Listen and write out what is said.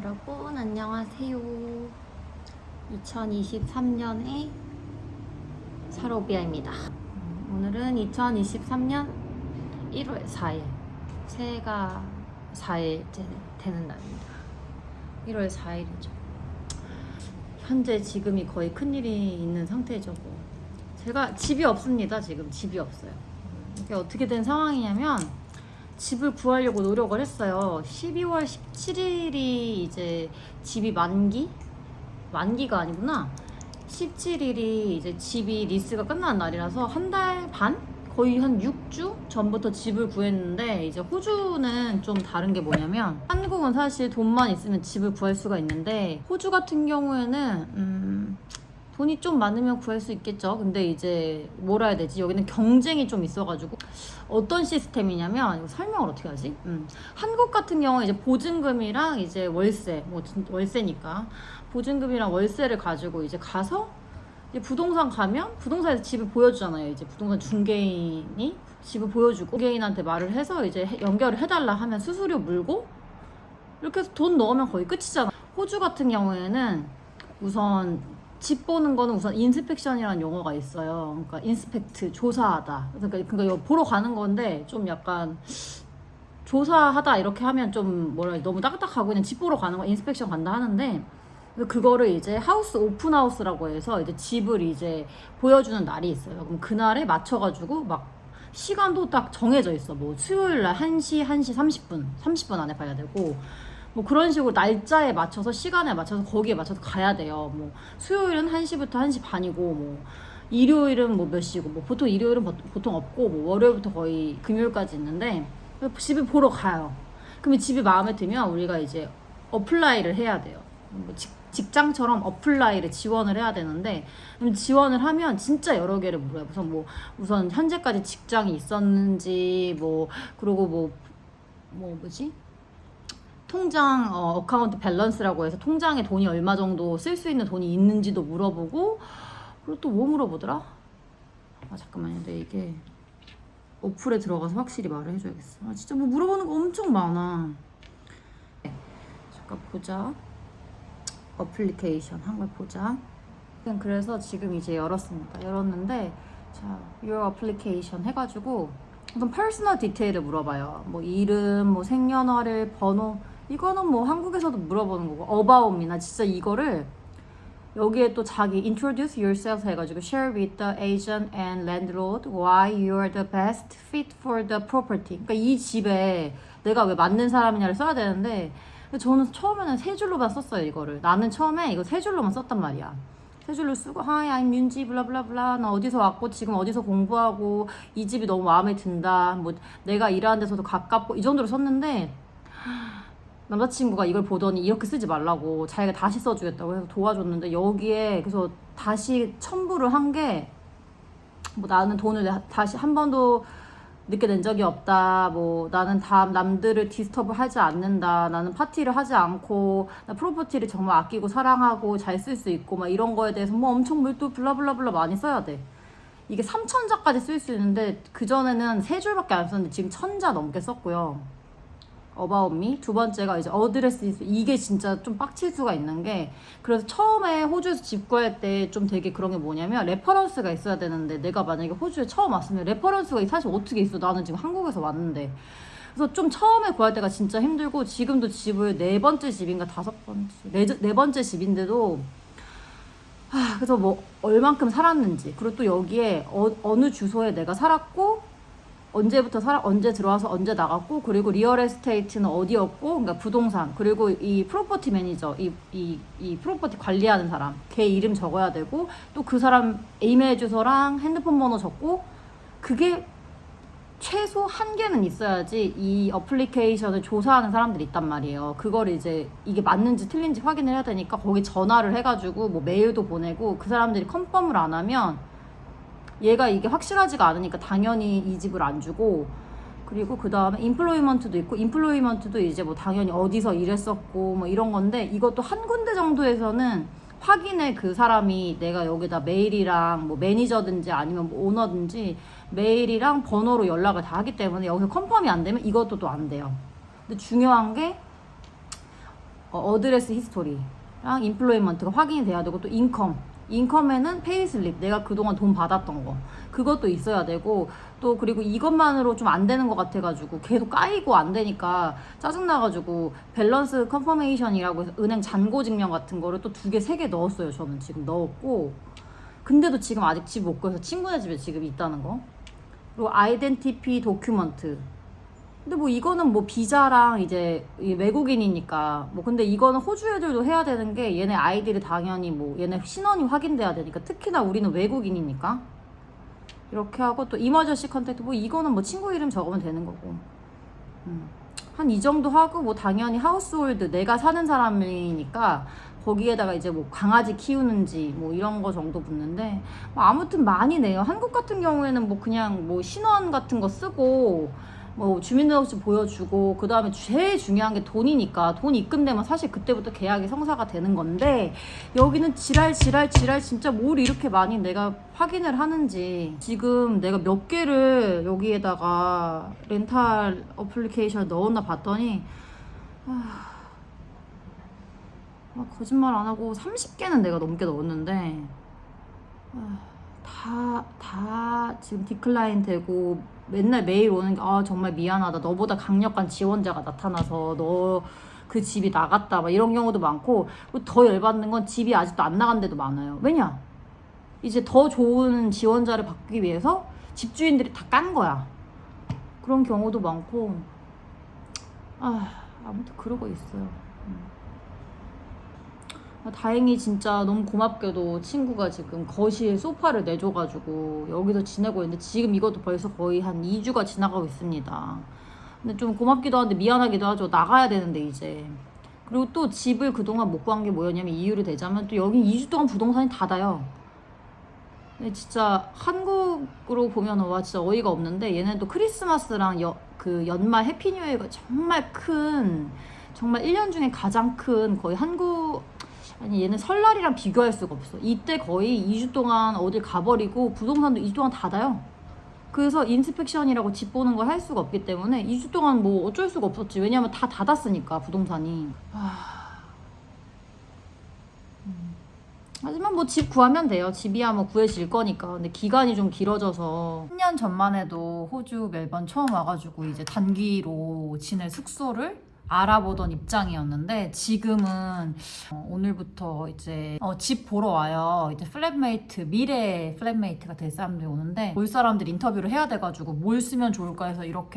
여러분 안녕하세요. 2023년의 사로비아입니다. 오늘은 2023년 1월 4일 새해가 4일째 되는 날입니다. 1월 4일이죠. 현재 지금이 거의 큰일이 있는 상태죠. 제가 집이 없습니다. 지금 집이 없어요. 이게 어떻게 된 상황이냐면 집을 구하려고 노력을 했어요. 12월 17일이 이제 집이 만기가 아니구나. 17일이 이제 집이 리스가 끝나는 날이라서 한 달 반? 거의 한 6주 전부터 집을 구했는데, 이제 호주는 좀 다른 게 뭐냐면, 한국은 사실 돈만 있으면 집을 구할 수가 있는데, 호주 같은 경우에는 돈이 좀 많으면 구할 수 있겠죠. 근데 이제 뭐라 해야 되지? 여기는 경쟁이 좀 있어가지고 어떤 시스템이냐면, 이거 설명을 어떻게 하지? 한국 같은 경우는 이제 보증금이랑 이제 월세, 월세니까 보증금이랑 월세를 가지고 이제 가서 이제 부동산 가면 부동산에서 집을 보여주잖아요. 이제 부동산 중개인이 집을 보여주고 중개인한테 말을 해서 이제 연결을 해달라 하면 수수료 물고 이렇게 해서 돈 넣으면 거의 끝이잖아. 호주 같은 경우에는 우선 집 보는 거는 우선 인스펙션이라는 용어가 있어요. 그러니까 인스펙트, 조사하다. 그러니까 이거 보러 가는 건데 좀 약간 조사하다 이렇게 하면 좀 너무 딱딱하고 그냥 집 보러 가는 거 인스펙션 간다 하는데, 그거를 이제 하우스 오픈 하우스라고 해서 이제 집을 이제 보여주는 날이 있어요. 그럼 그날에 맞춰가지고 막 시간도 딱 정해져 있어. 뭐 수요일 날 1시 30분 안에 봐야 되고, 뭐 그런 식으로 날짜에 맞춰서 시간에 맞춰서 거기에 맞춰서 가야 돼요. 뭐 수요일은 1시부터 1시 반이고, 뭐 일요일은 뭐 몇 시고, 뭐 보통 일요일은 보통 없고, 뭐 월요일부터 거의 금요일까지 있는데 집을 보러 가요. 그러면 집이 마음에 들면 우리가 이제 어플라이를 해야 돼요. 뭐 직장처럼 어플라이를 지원을 해야 되는데, 지원을 하면 진짜 여러 개를 물어요. 우선 현재까지 직장이 있었는지, 그리고 뭐지? 통장 어카운트 밸런스라고 해서 통장에 돈이 얼마 정도 쓸 수 있는 돈이 있는지도 물어보고, 그리고 또 뭐 물어보더라? 잠깐만요. 근데 이게 어플에 들어가서 확실히 말을 해줘야겠어. 진짜 뭐 물어보는 거 엄청 많아. 잠깐 보자. 어플리케이션 한 걸 보자. 그래서 지금 이제 열었는데, 자, your application 해가지고 우선 퍼스널 디테일을 물어봐요. 뭐 이름, 뭐 생년월일, 번호. 이거는 뭐 한국에서도 물어보는 거고, about me나 진짜 이거를 여기에 또 자기 introduce yourself 해가지고 share with the agent and landlord why you're the best fit for the property. 그러니까 이 집에 내가 왜 맞는 사람이냐를 써야 되는데, 저는 처음에는 세 줄로만 썼어요. 이거를 나는 처음에 이거 세 줄로만 썼단 말이야. 세 줄로 쓰고 Hi, I'm 윤지 블라블라블라, 나 어디서 왔고 지금 어디서 공부하고 이 집이 너무 마음에 든다, 뭐 내가 일하는 데서도 가깝고, 이 정도로 썼는데 남자친구가 이걸 보더니 이렇게 쓰지 말라고 자기가 다시 써주겠다고 해서 도와줬는데, 여기에 그래서 다시 첨부를 한 게 뭐 나는 돈을 다시 한 번도 늦게 낸 적이 없다, 뭐 나는 남들을 디스터브 하지 않는다, 나는 파티를 하지 않고 나 프로퍼티를 정말 아끼고 사랑하고 잘 쓸 수 있고, 막 이런 거에 대해서 뭐 엄청 또 블라블라블라 많이 써야 돼. 이게 3,000자까지 쓸 수 있는데 그전에는 3줄밖에 안 썼는데 지금 1,000자 넘게 썼고요. About me. 두 번째가 이제 어드레스. 이게 진짜 좀 빡칠 수가 있는 게, 그래서 처음에 호주에서 집 구할 때 좀 되게 그런 게 뭐냐면 레퍼런스가 있어야 되는데, 내가 만약에 호주에 처음 왔으면 레퍼런스가 사실 어떻게 있어? 나는 지금 한국에서 왔는데. 그래서 좀 처음에 구할 때가 진짜 힘들고, 지금도 집을 네 번째 집인데도 그래서 뭐 얼만큼 살았는지, 그리고 또 여기에 어느 주소에 내가 살았고 언제부터 언제 들어와서 언제 나갔고, 그리고 리얼 에스테이트는 어디였고, 그러니까 부동산, 그리고 이 프로퍼티 매니저, 이 프로퍼티 관리하는 사람 걔 이름 적어야 되고, 또 그 사람 이메일 주소랑 핸드폰 번호 적고, 그게 최소 1개는 있어야지 이 어플리케이션을 조사하는 사람들이 있단 말이에요. 그걸 이제 이게 맞는지 틀린지 확인을 해야 되니까 거기 전화를 해가지고 뭐 메일도 보내고, 그 사람들이 컨펌을 안 하면 얘가 이게 확실하지가 않으니까 당연히 이 집을 안 주고, 그리고 그 다음에 인플로이먼트도 있고, 인플로이먼트도 이제 뭐 당연히 어디서 일했었고 뭐 이런 건데, 이것도 한 군데 정도에서는 확인해. 그 사람이 내가 여기다 메일이랑 뭐 매니저든지 아니면 뭐 오너든지 메일이랑 번호로 연락을 다 하기 때문에 여기서 컨펌이 안 되면 이것도 또 안 돼요. 근데 중요한 게 어드레스 히스토리랑 인플로이먼트가 확인이 돼야 되고, 또 인컴에는 페이슬립, 내가 그동안 돈 받았던 거 그것도 있어야 되고, 또 그리고 이것만으로 좀 안 되는 것 같아가지고 계속 까이고 안 되니까 짜증나가지고 밸런스 컨퍼메이션이라고 해서 은행 잔고 증명 같은 거를 또 2개, 3개 넣었어요. 저는 지금 넣었고, 근데도 지금 아직 집 못 구해서 친구네 집에 지금 있다는 거. 그리고 아이덴티티 도큐먼트. 근데 뭐 이거는 뭐 비자랑 이제 외국인이니까 뭐, 근데 이거는 호주 애들도 해야 되는 게, 얘네 아이들이 당연히 뭐 얘네 신원이 확인돼야 되니까, 특히나 우리는 외국인이니까 이렇게 하고, 또 이머전시 컨택트, 뭐 이거는 뭐 친구 이름 적으면 되는 거고, 한 이 정도 하고, 뭐 당연히 하우스홀드, 내가 사는 사람이니까 거기에다가 이제 뭐 강아지 키우는지 뭐 이런 거 정도 붙는데, 뭐 아무튼 많이 내요. 한국 같은 경우에는 뭐 그냥 뭐 신원 같은 거 쓰고 뭐 주민등록증 보여주고, 그 다음에 제일 중요한 게 돈이니까, 돈 입금되면 사실 그때부터 계약이 성사가 되는 건데, 여기는 지랄 진짜 뭘 이렇게 많이 내가 확인을 하는지. 지금 내가 몇 개를 여기에다가 렌탈 어플리케이션을 넣었나 봤더니, 거짓말 안 하고 30개는 내가 넘게 넣었는데, 다 지금 디클라인 되고, 맨날 메일 오는 게, 정말 미안하다, 너보다 강력한 지원자가 나타나서 너 그 집이 나갔다, 막 이런 경우도 많고, 더 열받는 건 집이 아직도 안 나간 데도 많아요. 왜냐? 이제 더 좋은 지원자를 받기 위해서 집주인들이 다 깐 거야. 그런 경우도 많고, 아무튼 그러고 있어요. 다행히 진짜 너무 고맙게도 친구가 지금 거실 소파를 내줘가지고 여기서 지내고 있는데, 지금 이것도 벌써 거의 한 2주가 지나가고 있습니다. 근데 좀 고맙기도 한데 미안하기도 하죠. 나가야 되는데 이제. 그리고 또 집을 그동안 못 구한 게 뭐였냐면, 이유를 대자면, 또 여기 2주 동안 부동산이 닫아요. 근데 진짜 한국으로 보면 와 진짜 어이가 없는데, 얘는 또 크리스마스랑 그 연말 해피뉴 이어가 정말 큰, 정말 1년 중에 가장 큰, 거의 아니 얘는 설날이랑 비교할 수가 없어. 이때 거의 2주 동안 어딜 가버리고 부동산도 2주 동안 닫아요. 그래서 인스펙션이라고 집 보는 걸 할 수가 없기 때문에 2주 동안 뭐 어쩔 수가 없었지. 왜냐면 다 닫았으니까 부동산이. 하지만 뭐 집 구하면 돼요. 집이야 뭐 구해질 거니까. 근데 기간이 좀 길어져서, 10년 전만 해도 호주 멜번 처음 와가지고 이제 단기로 지낼 숙소를 알아보던 입장이었는데, 지금은 오늘부터 이제 집 보러 와요. 이제 플랫메이트, 미래 플랫메이트가 될 사람들이 오는데, 올 사람들 인터뷰를 해야 돼가지고 뭘 쓰면 좋을까 해서 이렇게